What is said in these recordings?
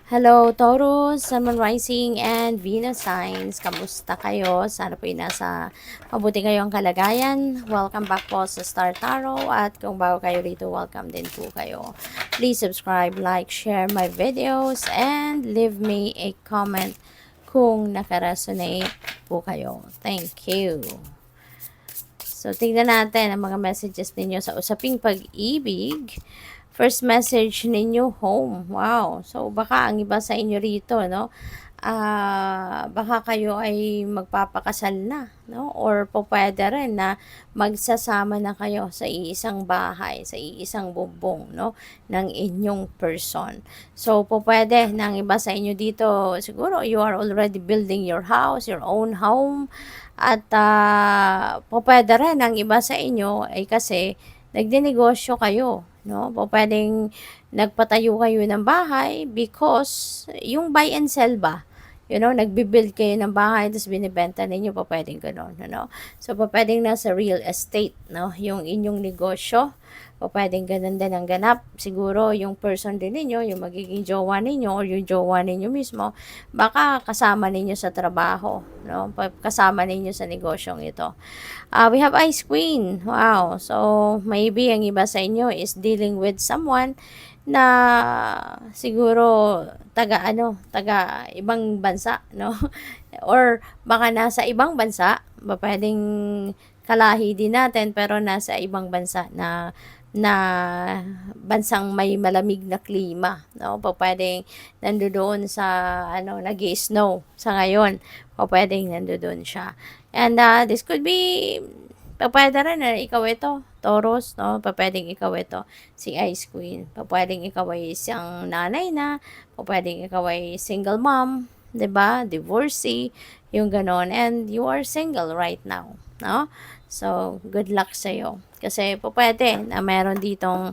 Hello, Taurus, Sun, Moon Rising, and Venus signs. Kamusta kayo? Sana po ay nasa mabuti kayong kalagayan. Welcome back po sa Star Tarot. At kung bago kayo rito, welcome din po kayo. Please subscribe, like, share my videos, and leave me a comment kung nakaresonate po kayo. Thank you. So, tingnan natin ang mga messages ninyo sa usaping pag-ibig. First message ninyo, home. Wow. So, baka ang iba sa inyo rito, no? Baka kayo ay magpapakasal na, no? Or po pwede rin na magsasama na kayo sa iisang bahay, sa iisang bubong, no? Ng inyong person. So, po pwede ng iba sa inyo dito, siguro you are already building your house, your own home. At po pwede rin ang iba sa inyo ay kasi nagdinegosyo kayo, no? Po pwedeng nagpatayo kayo ng bahay because yung buy and sell ba? You know, nagbi-build kayo ng bahay tapos binibenta ninyo, po pwedeng gano'n, ano? So, po pwedeng nasa real estate, no? Yung inyong negosyo, po pwedeng ganun din ang ganap. Siguro, yung person din ninyo, yung magiging jowa ninyo or yung jowa ninyo mismo, baka kasama ninyo sa trabaho, no? Kasama ninyo sa negosyong ito. We have Ice Queen. Wow. So, maybe ang iba sa inyo is dealing with someone na siguro taga ibang bansa, no? Or baka nasa ibang bansa, pwedeng kalahi din natin pero nasa ibang bansa na bansang may malamig na klima, no? Pwedeng nandoon sa nag-snow sa ngayon. Pwedeng nandoon siya. And this could be pwede rin na ikaw ito, Taurus, no? Pwedeng ikaw ito, si Ice Queen. Pwedeng ikaw ay isang nanay na, pwedeng ikaw ay single mom, 'di ba? Divorcee, yung ganon. And you are single right now, no? So, good luck sa iyo. Kasi pwede na meron ditong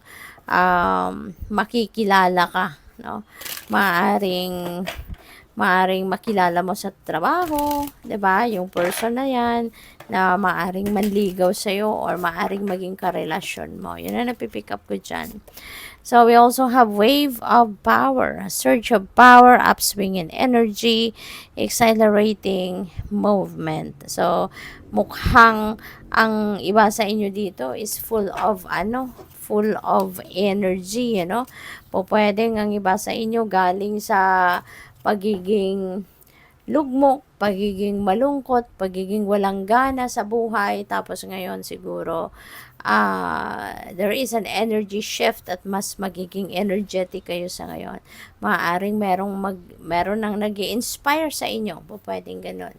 makikilala ka, no? Maaring makilala mo sa trabaho, 'di ba? Yung person na 'yan na maaring manligaw sa iyo or maaring maging karelasyon mo. 'Yun ang napipick up ko diyan. So we also have wave of power, a surge of power, upswing in energy, accelerating movement. So mukhang ang iba sa inyo dito is full of energy, Pwedeng ang iba sa inyo galing sa pagiging lugmok, pagiging malungkot, pagiging walang gana sa buhay, tapos ngayon siguro there is an energy shift at mas magiging energetic kayo sa ngayon. Maaaring meron nang nag-i-inspire sa inyo, pwedeng ganun.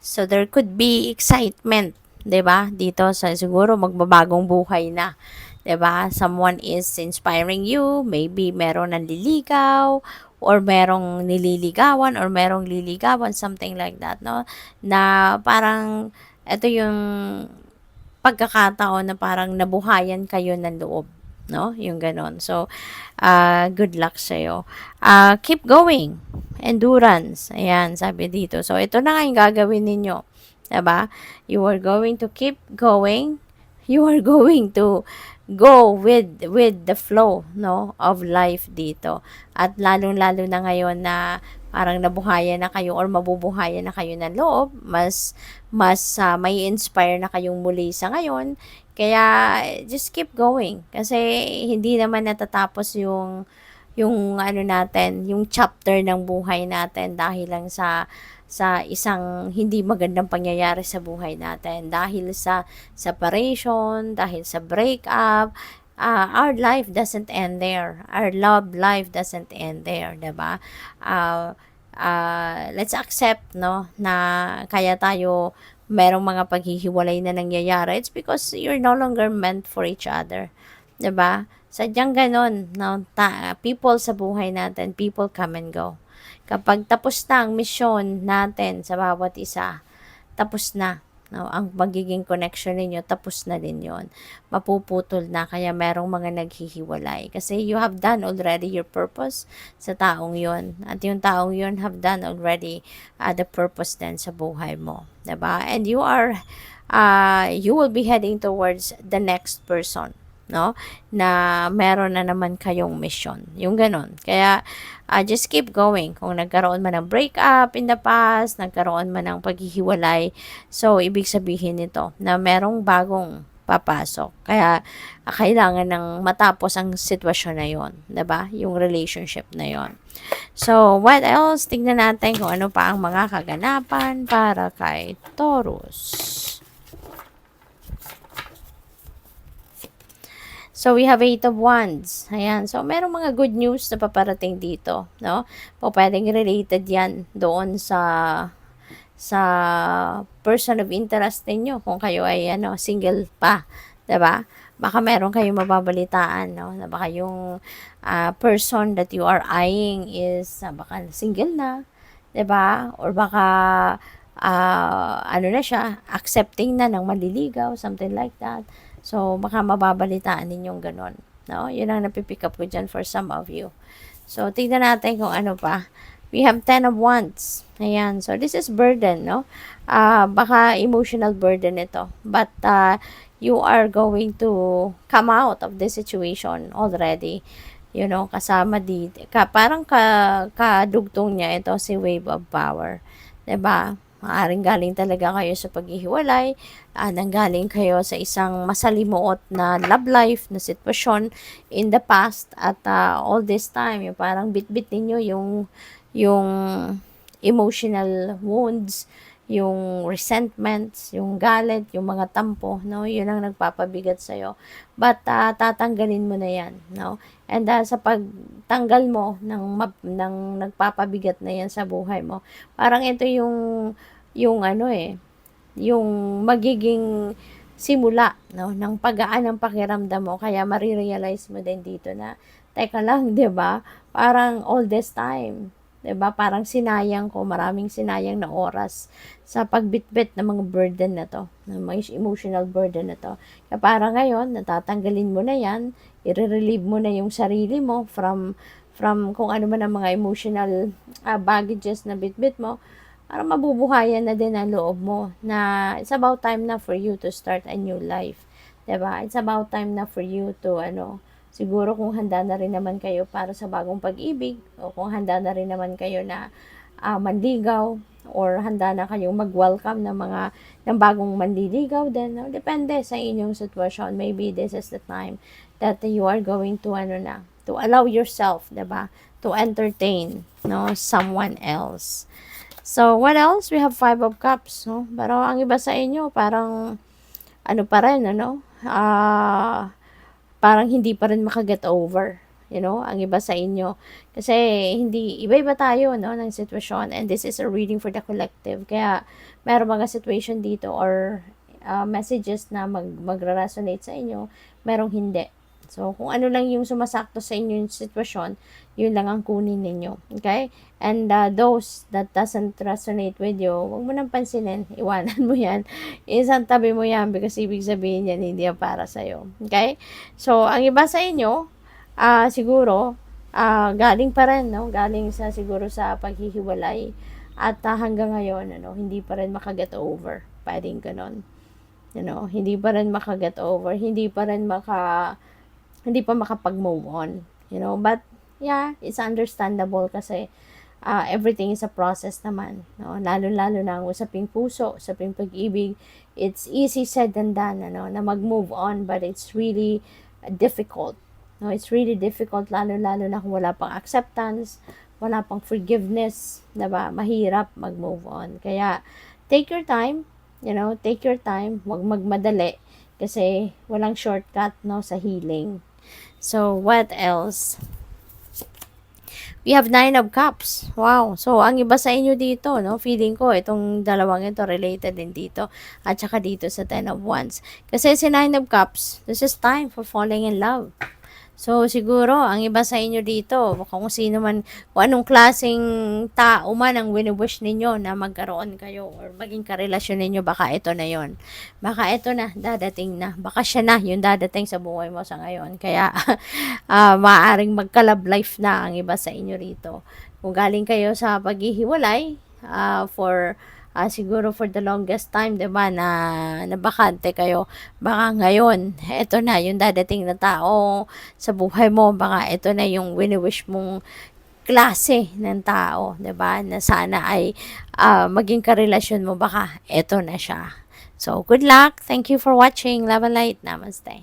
So there could be excitement, 'di ba? Dito sa siguro magbabagong buhay na. 'Di ba? Someone is inspiring you, maybe meron nang liligaw or merong nililigawan or merong liligawan, something like that, no? Na parang ito yung pagkakataon na parang nabuhayan kayo ng loob, no? Yung ganon. So, good luck sa'yo. Keep going. Endurance. Ayan, sabi dito. So, ito na nga yung gagawin ninyo. Diba? You are going to keep going. You are going to go with the flow, no, of life dito. At lalong-lalo na ngayon na parang nabuhayan na kayo or mabubuhayan na kayo ng loob, mas may inspire na kayong muli sa ngayon. Kaya just keep going kasi hindi naman natatapos yung natin, yung chapter ng buhay natin dahil lang sa isang hindi magandang pangyayari sa buhay natin, dahil sa separation, dahil sa breakup. Our life doesn't end there. Our love life doesn't end there, 'di ba? Let's accept, no, na kaya tayo merong mga paghihiwalay na nangyayari. It's because you're no longer meant for each other, 'di ba? Sadyang ganon, no? People sa buhay natin, people come and go. Kapag tapos na ang misyon natin sa bawat isa, tapos na, no? Ang magiging connection ninyo, tapos na din yon. Mapuputol na, kaya merong mga naghihiwalay. Kasi you have done already your purpose sa taong yon. At yung taong yon have done already the purpose din sa buhay mo. Diba? And you will be heading towards the next person, no? Na meron na naman kayong mission. Yung ganon. Kaya, just keep going. Kung nagkaroon man ng breakup in the past, nagkaroon man ng paghihiwalay, so ibig sabihin nito na merong bagong papasok. Kaya kailangan ng matapos ang sitwasyon na yon, 'di ba? Yung relationship na yon. So, what else? Tingnan natin kung ano pa ang mga kaganapan para kay Taurus. So, we have 8 of Wands. Ayan. So, merong mga good news na paparating dito, no? O, pwedeng related yan doon sa person of interest ninyo kung kayo ay single pa, 'di ba? Baka meron kayong mababalitaan, no? Na baka yung person that you are eyeing is baka single na, 'di ba? Or baka na siya, accepting na ng manliligaw, something like that. So, baka mababalitaan ninyong ganon. No? Yun ang napipick up ko dyan for some of you. So, tignan natin kung ano pa. We have 10 of Wands. Ayan. So, this is burden, no? Baka emotional burden ito. But, you are going to come out of this situation already. You know, kasama dito. Parang kadugtong niya ito si Wave of Power. 'Di ba? Maaring galing talaga kayo sa paghihiwalay, nanggaling kayo sa isang masalimuot na love life na sitwasyon in the past at all this time, yung parang bit-bit ninyo yung emotional wounds, yung resentments, yung galit, yung mga tampo, no? Yun ang nagpapabigat sa'yo. But tatanggalin mo na yan, no? And sa pagtanggal mo ng nagpapabigat na yan sa buhay mo, parang ito yung yung magiging simula, no, ng pagaan ng pakiramdam mo. Kaya marirealize mo din dito na, teka lang, 'di ba? Parang all this time, 'di ba? Parang sinayang ko, maraming sinayang na oras sa pagbitbit ng mga burden na to, ng mga emotional burden na to. Kaya parang ngayon, natatanggalin mo na 'yan, i-relieve mo na yung sarili mo from kung ano man ang mga emotional baggages na bitbit mo, para mabubuhayan na din ang loob mo na it's about time na for you to start a new life. 'Di ba? It's about time na for you to siguro kung handa na rin naman kayo para sa bagong pag-ibig, o kung handa na rin naman kayo na manligaw, or handa na kayong mag-welcome ng bagong manliligaw din, no? Depende sa inyong sitwasyon. Maybe this is the time that you are going to to allow yourself, 'di ba, to entertain someone else. So, what else? We have 5 of Cups, no? Pero ang iba sa inyo, parang pa rin, parang hindi pa rin makaget over, ang iba sa inyo. Kasi iba-iba tayo, no, ng sitwasyon, and this is a reading for the collective. Kaya, meron mga situation dito or messages na magra-resonate sa inyo, merong hindi. So, kung ano lang yung sumasakto sa inyong sitwasyon, yun lang ang kunin ninyo. Okay? And those that doesn't resonate with you, huwag mo nang pansinin. Iwanan mo yan. Isang tabi mo yan because ibig sabihin yan, hindi yan para sa'yo. Okay? So, ang iba sa inyo, siguro, galing pa rin, no? Galing siguro sa paghihiwalay. At hanggang ngayon, hindi pa rin makaget over. Pwedeng ganon. Hindi pa rin makaget over. Hindi pa makapag-move on, but yeah, it's understandable kasi everything is a process naman, no? Lalo na ang usaping puso, usaping pag-ibig, it's easy said than done, na mag-move on, but it's really difficult, no? It's really difficult, lalo na kung wala pang acceptance, wala pang forgiveness, diba? Mahirap mag-move on. Kaya take your time, take your time, huwag magmadali kasi walang shortcut, no, sa healing. So, what else? We have 9 of Cups. Wow. So, ang iba sa inyo dito, no? Feeling ko, itong dalawang ito, related din dito. At saka dito sa 10 of Wands. Kasi si 9 of Cups, this is time for falling in love. So, siguro, ang iba sa inyo dito, kung sino man, kung anong klaseng tao man ang winuwish ninyo na magkaroon kayo or maging karelasyon ninyo, baka ito na yon. Baka ito na, dadating na. Baka siya na yung dadating sa buhay mo sa ngayon. Kaya, maaaring magka-love life na ang iba sa inyo rito. Kung galing kayo sa paghihiwalay, siguro for the longest time, 'di ba, na nabakante kayo, baka ngayon eto na yung dadating na tao sa buhay mo, baka ito na yung wini-wish mong klase ng tao, 'di ba? Na sana ay maging karelasyon mo, baka eto na siya. So, good luck. Thank you for watching. Love and light. Namaste.